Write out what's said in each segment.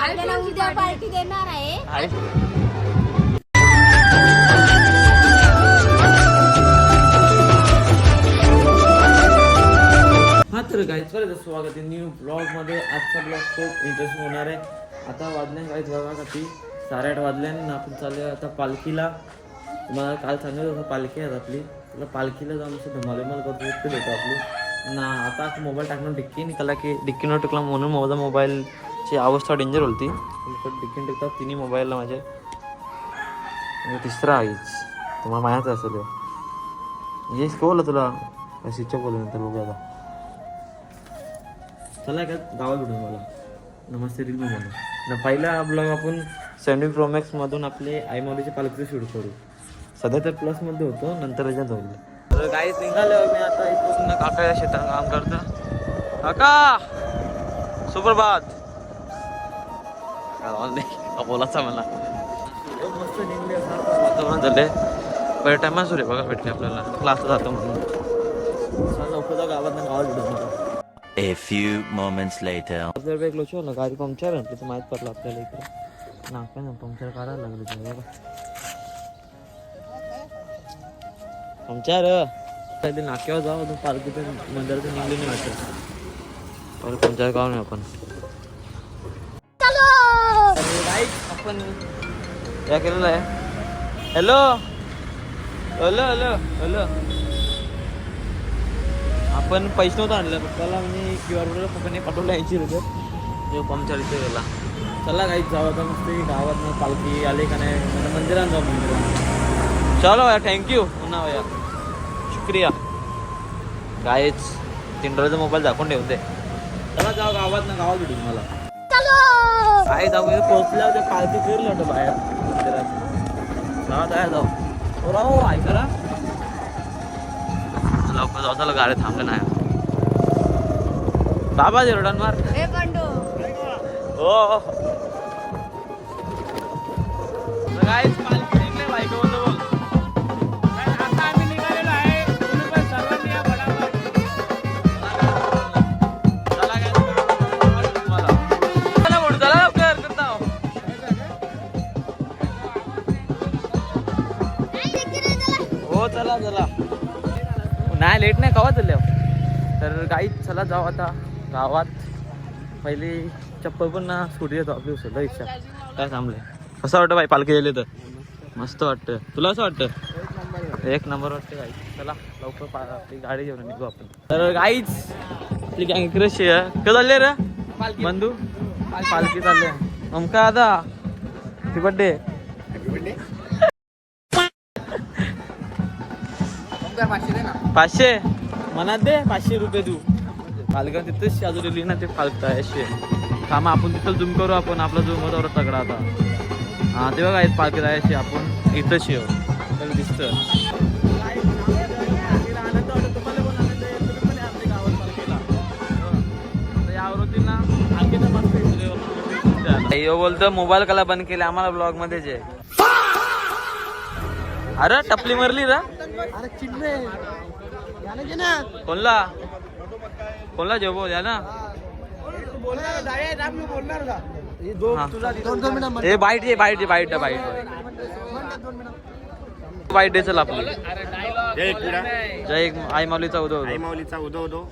आपल्याला उद्या पार्टी देणार आहे. हा तर गाईज बरं स्वागत आहे न्यू ब्लॉगमध्ये. आजचा ब्लॉग खूप इंटरेस्टिंग होणार आहे. आता वाजल्या गाईज बघा का ती 8:30 वाजल्याने आपण चालू आता पालखीला. तुम्हाला काल सांगितलं होतं पालखी आहे आपली, तुला पालखीला जाऊन असं धमाल करतो इतकं देतो आपली ना. आता मोबाईल टाकणं डिक्की निघाला की डिक्की न टिकला म्हणून माझा मोबाईलची अवस्था डेंजर होती. डिक्की टिकतात तिन्ही मोबाईलला माझ्या. तिसरा आईच तुम्हाला माहीत असेल हे बोला तुला शिक्षा बोलू नंतर बघू. आता चला का गावात भेटून मला नमस्ते रील म्हणून ना. पहिला ब्लॉग आपण 70 Pro Max मधून आपले आई माऊलीचे पालखीचं शूट करू. सध्या तर प्लसमध्ये होतो, नंतर याच्यात होईल. तर गाईच निघालो मी आता इथून. काका या शेतात काम करतं. काका सुप्रभात. बोलायचा मला मस्त निघले वातावरण झाले. पहिल्या टायमा सुरे बघा भेटले आपल्याला क्लासला जातो म्हणून. लवकर गावात भेटून मला. A few moments later. जर एक लोचो ना गाडी पंक्चर आहे तर माहीत पडलं आपल्याला इकडे नाका ना पंक्चर काढायला लागले ते बघा. पंक्चर पहिले नाक्यावर जाऊ तू पालखीचं मंदिराचं निघले नाही वाटतं. पहिले पंक्चर काढून आपण आपण काय केलेलं आहे. हॅलो हॅलो हॅलो हॅलो आपण पैसे नव्हतं आणलं पप्पाला म्हणजे QR कोड पप्पाने पाठवलं 80 रुपये. जो पंक्चर इथे गेला. चला काही जाऊ आता मस्त गावात पालखी आले का नाही मंदिरात जाऊ. मंदिरात चलो भैया थँक्यू पुन्हा भैया शुक्रिया. गायच तिंडरचा मोबाईल दाखवून ठेवते. चला जाऊ गावात ना गावात भेटून मला काय जाऊ पोहोचल्यावर ते पालखी फिरलं होतं बाहेर मंदिरात. चला जाय जाऊ राहू ऐकला लवकर जाऊ. चला गाडी थांबले नाही बाबा रोडान मार हो गाईच पालखी निघले बायको होतो बोल. आता आम्ही निघालेलो आहे. तुम्ही पण सर्वांनी या फटाफट. चला काय तुम्हाला चला बोल चला लवकर करता हो. चला चला नाही लेट नाही कवा चालल्या. तर गाईच चला जाऊ आता गावात. पहिली चप्पल पण ना स्कूटी येतो आपली उचलला इच्छा काय थांबले. कसं वाटतं बाई पालखी गेले तर मस्त वाटतं. तुला असं वाटतं एक नंबर वाटतं गाई. चला लवकर आपली गाडी घेऊन निघू आपण. तर गाईच आपली गँग क्रश आहे का चालले रे बंधू पालखी चालले. अमका आता हॅपी बर्थडे. पाचशे मनात दे 500 रुपये तू. पालखा तिथंच शाजवलेली ना ते पालखा असे कामं आपण तिथं झूम करू. आपण आपला झूम होता तगडा आता. हां ते बघा आहेत पालखी जायची आपण इथंच येऊ तर दिसतं. बोलतो मोबाईल कला बंद केले आम्हाला ब्लॉग मध्ये जे. अरे टपली मारली रा कोणला कोणला जेवो द्या ना. हे बाईट ये बाईट बाईट बाईट बाईट दे. चल आपली जय आई माऊलीचा उदो आई माऊलीचा उदो उदो.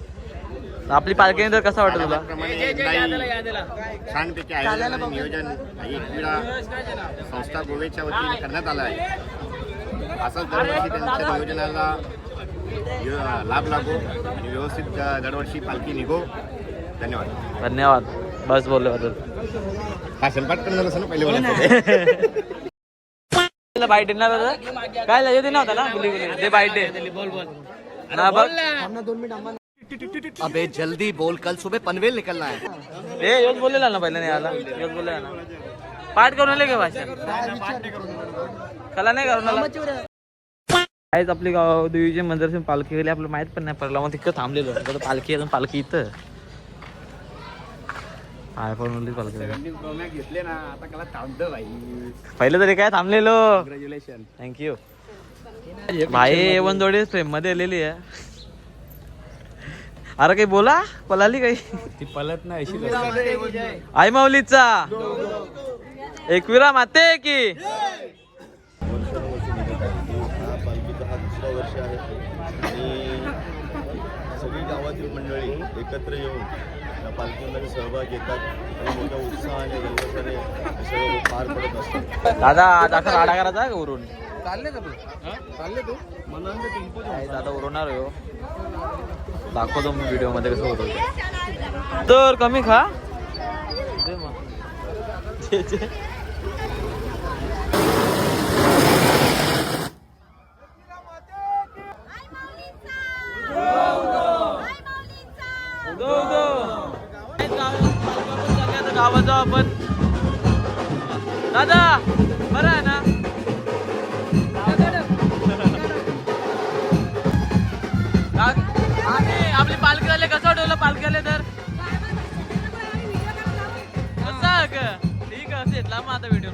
आपली पालखी नंतर कसा वाटत तुला. छानपैकी आयोजन नियोजन एकविरा संस्था गोव्याच्या वतीने करण्यात आलं आहे. असंच दरवर्षी त्यांच्या नियोजनाला लाभ लागो आणि व्यवस्थित दरवर्षी पालखी निघो. धन्यवाद धन्यवाद बस बोलल्याबद्दल. हा संपाट करणं झालं ना पहिले बोलायचं. बाईट देणार काय लय देणार होता ना बुली बुली ते बाईट दे बोल बोल ना बघ. अबे जल्दी बोल कल सुबह पनवेल निकलना है. ए योच बोललेला ना पहिले नाही आला. योच बोललेला ना पाठ करून आले का भाषा कला नाही करून काहीच. आपली गाव देवीचे मंदिर पालखी गेली आपल्याला माहित पण नाही पडलं. मग तिकडं थांबलेलो पालखी अजून पालखी इथं आयफोन पालखी घेतले ना आता कला थांबतो भाई. पहिलं तरी काय थांबलेलो. कॉंग्रॅच्युलेशन थँक्यू भाई. A1 जोडी फ्रेम मध्ये आलेली आहे. अरे काही बोला पलाली काही ती पलत नाही अशी आई माऊलीचा एकविरा माते की वर्षानुवर्षे निघत आहे. हा पालखीचा हा दुसरा वर्ष आहे आणि सगळी गावातील मंडळी एकत्र येऊन या पालखीमध्ये सहभाग घेतात आणि मोठ्या उत्साहाने जल्लोषाने हे सगळं पार पडत असतात. दादा दाखल राडा करायचा आहे का उरून चालले का तू चालले तू काय दादा उरवणार आहे हो. दाखवतो मी व्हिडिओ मध्ये कसं होतं तर कमी खा दे मग. छे, छे. गावात जाऊ आपण दादा बरं आहे ना आपली पालखी आले कसं ठेवलं पालखी आले तर कसं ठीक आहे असेल लांब आता व्हिडिओ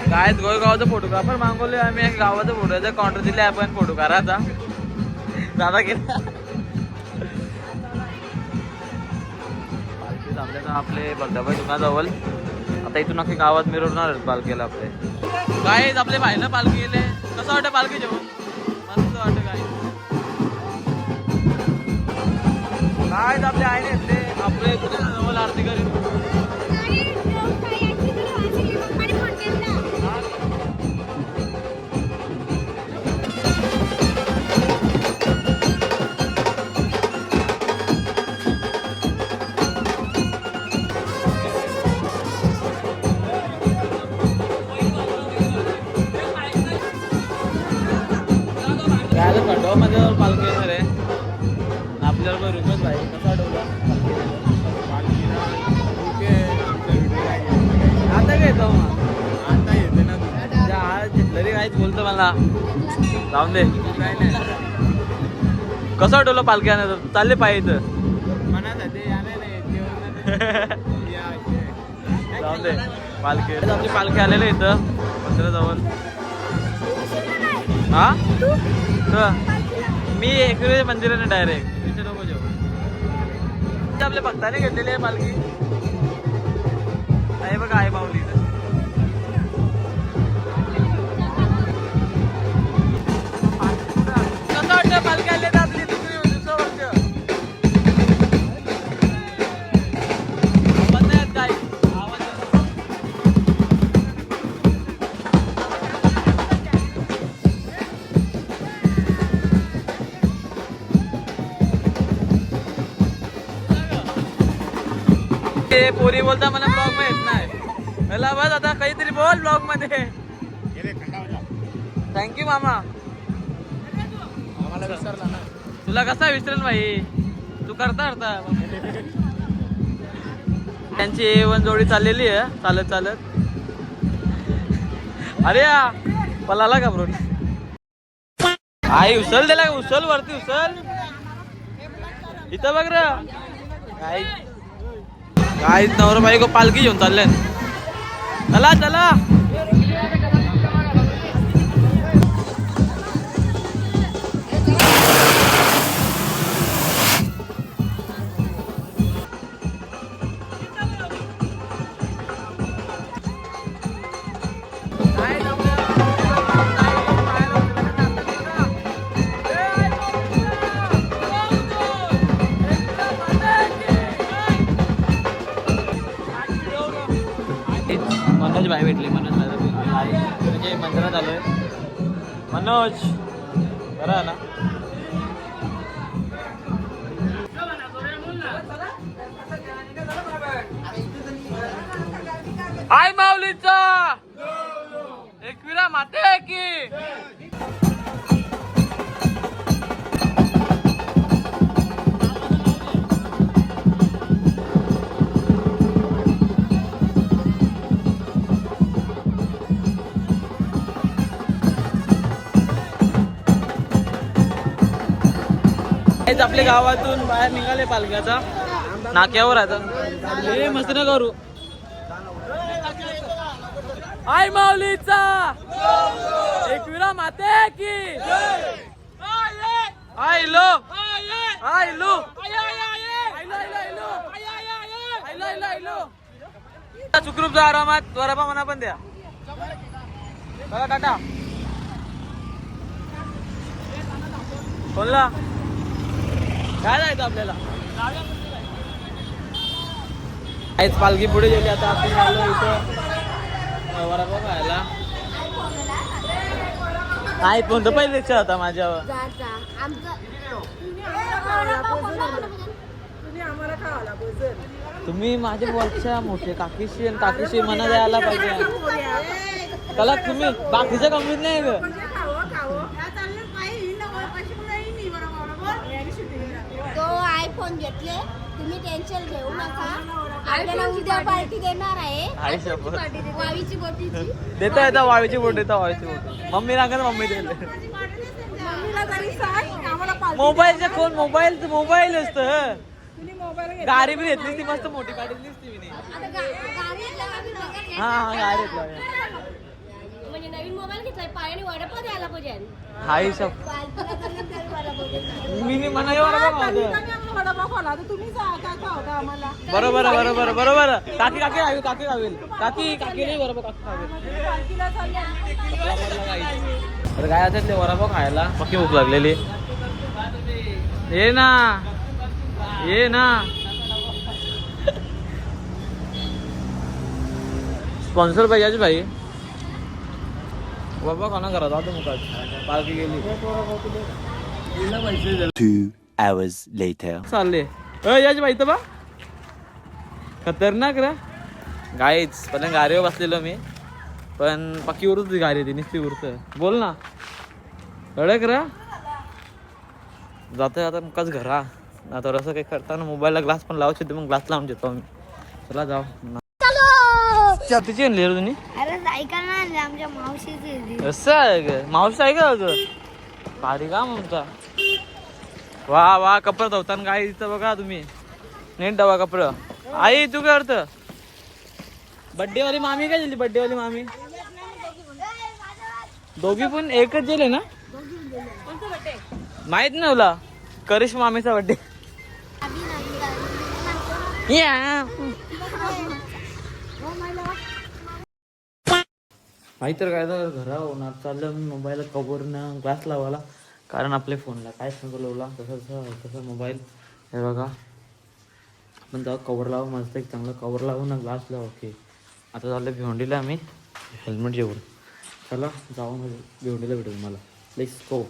काय गोयगावचा फोटो का पण मागवले आम्ही गावाचा फोटो काउंटर दिले आपण फोटो करायचा दादा गेला पालखी थांबल्याचा आपले बगदाबाई जवळ आता इथून अख्खी गावात मिरवणार पालखीला आपले काय आपले भाईला पालखी गेले कसं वाटतं पालखी जेवण मस्त वाटतं काय काय आपले आहे ना आपले कुठे जवळ आरती करेल खंडोबामध्ये पालखी येणार आहे आपल्याला रुपये पाहिजे कसं वाटवलं आता काय येतो आता येते ना तरी काहीच बोलतो मला जाऊन दे काय नाही कसं वाटवलं पालखी आणा चालले पाहिजे जाऊन दे पालखी आपली पालखी आलेली इथं मंदिराजवळ हा मी एकविरा मंदिराने डायरेक्ट तिथे नको जाऊ आपल्या भक्ताने घेतलेली आहे पालखी आहे बघा आई माऊली कसं वाटतं पालखी आली तर आपली दुसरं वर्ष बंद आहेत काय आवाज पोरी बोलता मला ब्लॉग मध्ये येत नाही मला बस आता काहीतरी बोल ब्लॉग मध्ये थँक्यू मामा आम्हाला विसरला ना तुला कसा विसरेल भाई तू करता त्यांची वन जोडी चाललेली आहे चालत चालत अरे पलाला का ब्रो आई उचल दिला उचल वरती उचल इथं बघ रे काय नवरा बायको पालखी घेऊन चालले चला चला मनोज भाई भेटले मनोज म्हणजे मंदिरात आलोय मनोज बरं ना आई माऊलीचा एकविरा माते की आपल्या गावातून बाहेर निघाले पालख्याचा नाक्यावर आता हे मस्त न करू आई माऊलीचा एकविरा माते की आई लो सुखरूप जा आरामात वरापा मना पण द्या बघा टाटा कोणला काय जायचं आपल्याला काहीच पालखी पुढे गेली आता आपण आलो इथं वरापा खायला नाही कोणतं पहिले इच्छा होता माझ्यावर तुम्ही माझ्या वरच्या मोठे काकीशी आणि काकीशी मना द्यायला पाहिजे त्याला तुम्ही बाकीच्या कमीत नाही ग तो आयफोन घेतले तुम्ही टेन्शन घेऊ नका आपल्याला उद्या पार्टी देणार आहे आई शपथ वावीची बोटीची देता येता वाळीची बोट देता वाळीची बोट मम्मी नाका ना मम्मी दिले मोबाईलच्या कोण मोबाईल असतं गाडी बी घेतली ती मस्त मोठी काढली ती मी हा गाडी म्हणजे नवीन मोबाईल घेतलाय पायाने वडापाव द्यायला पाहिजे हाय शप मी म्हणा बरोबर काकी खावेल काकी नाही बरोबर काकी खावेल काय असेल ते वडापाव खायला पक्की भूक लागलेली ये ना स्पॉन्सर पाहिजे भाई बाबा खाना करा जातो मुखात पालखी गेली 2 hours later. चालले याची माहिती बा खतरनाक रा गाईच पण गाडीवर बसलेलो मी पण पक्की उरत होती गाडी ती नुसती उरत बोल ना कडक रा जाता मुकाच घरा ना तर असं काही करताना मोबाईलला ग्लास पण लावू शकते मग ग्लास लावून देतो आम्ही चला जाऊ तिची आणली रे तुम्ही अरे ऐका ना आमच्या मावशीची असं आहे ग मावशी आहे का ग भारी का म्हणता वा कपडा धवताना गाईचं बघा तुम्ही नीट डबा कपडा आई तू काय अर्थ बड्डे वाली मामी काय झाली बड्डे वाली मामी दोघी पण एकच गेले ना माहित नाही तुला करिश्मा मामीचा बड्डे माहीत तर काय तर घरा होणार चाललं मी मोबाईलला कव्हरनं ग्लास लावायला कारण आपल्या फोनला काय सांगवला तसं मोबाईल हे बघा आपण जाऊ कवर लावू मस्त एक चांगलं कवर लावू ना ग्लास लावू ओके आता झालं भिवंडीला आम्ही हेल्मेट घेऊन चला जाऊ म्हणजे भिवंडीला भेटू मला लेट्स गो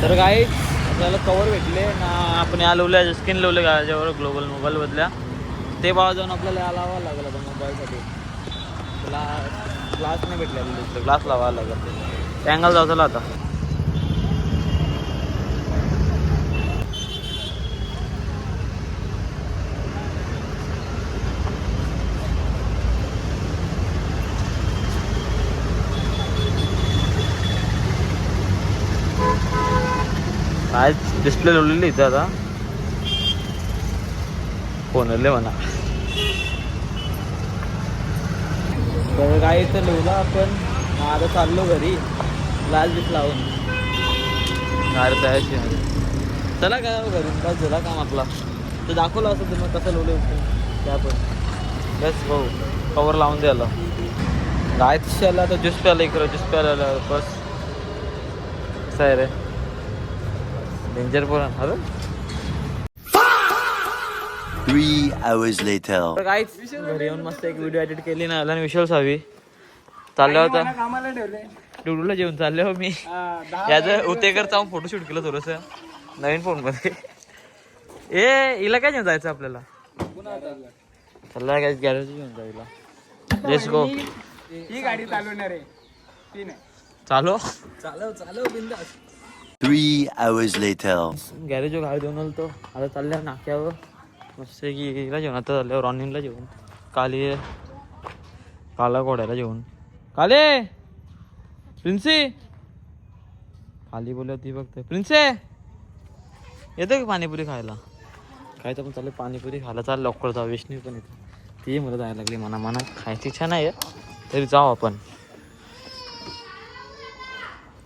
तर काय आपल्याला कवर भेटले ना आपण या लावल्या स्किन लावले गाड्यावर ग्लोबल मोबाईल बदल्या ते बाबा जाऊन आपल्याला या लावावं लागलं आता मोबाईलसाठी ग्लास नाही भेटले दुसरं ग्लास लावायला लागत अँगल जाऊ चला आता काय डिस्प्ले लावलेली इथं आता फोनले म्हणा तर काय इथं लिवला आपण आता चाललो घरी ग्लास बीस लावून गाडी तयार चला काय घरी बस झाला काम आपला तर दाखवलं असं तुम्ही कसं लावले होते त्या पण बस भाऊ कवर लावून द्यायला गाय आला तर ज्यूस प्यायला इकडं ज्यूस प्यायला बस कसं आहे रे डेंजर पण अरे 3 hours later. तर काहीच घरी येऊन मस्त एक व्हिडिओ एडिट केली ना आणि विश्वास हवी चालल्या होता डुडूला जेवण चालले हो मी याचं उतेकर जाऊन फोटोशूट केलं थोडस नवीन फोन मध्ये हिला काय घेऊन जायचं आपल्याला चला काय गॅरेज घेऊन जायला लेट्स गो ही गाडी चालवणार आहे चालव 3 hours later. गॅरेज गाडी देऊन आलो तो आता चालल्या नाक्यावर मस्त की हिला जेवण आता चालल्यावर रॉनिंगला जेवण काला घोड्याला जेवण काले प्रिन्सी खाली बोलत ती बघते प्रिन्से येतो का पाणीपुरी खायला काय तर पण चाललं पाणीपुरी खायला चाल लवकर जाऊ विष्णू पण येतो ती मला जायला लागली मना खायची इच्छा नाही आहे तरी जाऊ आपण.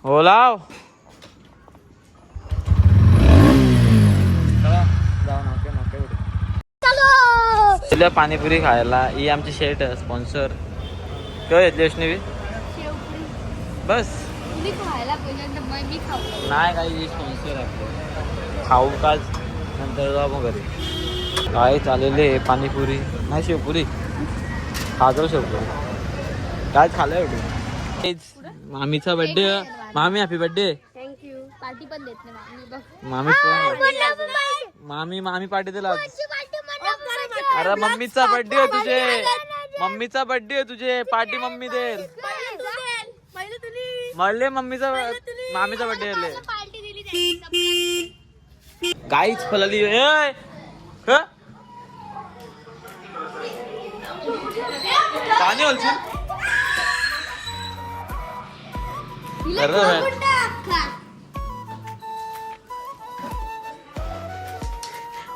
हो लाव जाऊ पाणीपुरी खायला. ही आमची शेट स्पॉन्सर काय घेतली वैष्णवी बस तुम्ही खायला पहिल्यांदा मग मी खाऊ. नाही काही स्पॉन्सर आहे खाऊ काच नंतर जाऊ मग घरी. काय चाललेले पाणीपुरी नाही शेवपुरी खाजो शेवपुरी काय खाल्लं एवढं. मामीचा बर्थडे. मामी हॅपी बर्थडे. थँक्यू. पार्टी पण देत नाही बघ. मामी पार्टी दिला. अरे मम्मीचा बर्थडे आहे तुझे. मम्मीचा बर्थडे आहे तुझे पार्टी मम्मी देईल. म्हणले मम्मीचा मामीचा बर्थडे गाईच फलली. पाणी बोलशील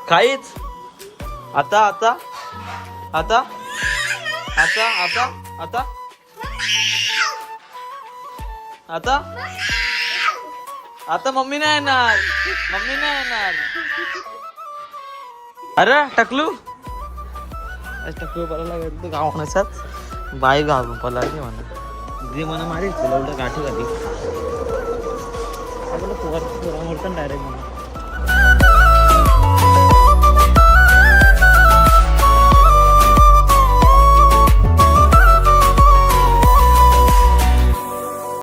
काहीच. आता आता आता आता आता आता आता आता मम्मी नाही येणार. मम्मी नाही येणार. अरे टकलू टकलू पळायला गेलो गाव नसत बाई गाव पळाली म्हणा दे म्हणा मारी तुला गाठी गाठी डायरेक्ट म्हणा.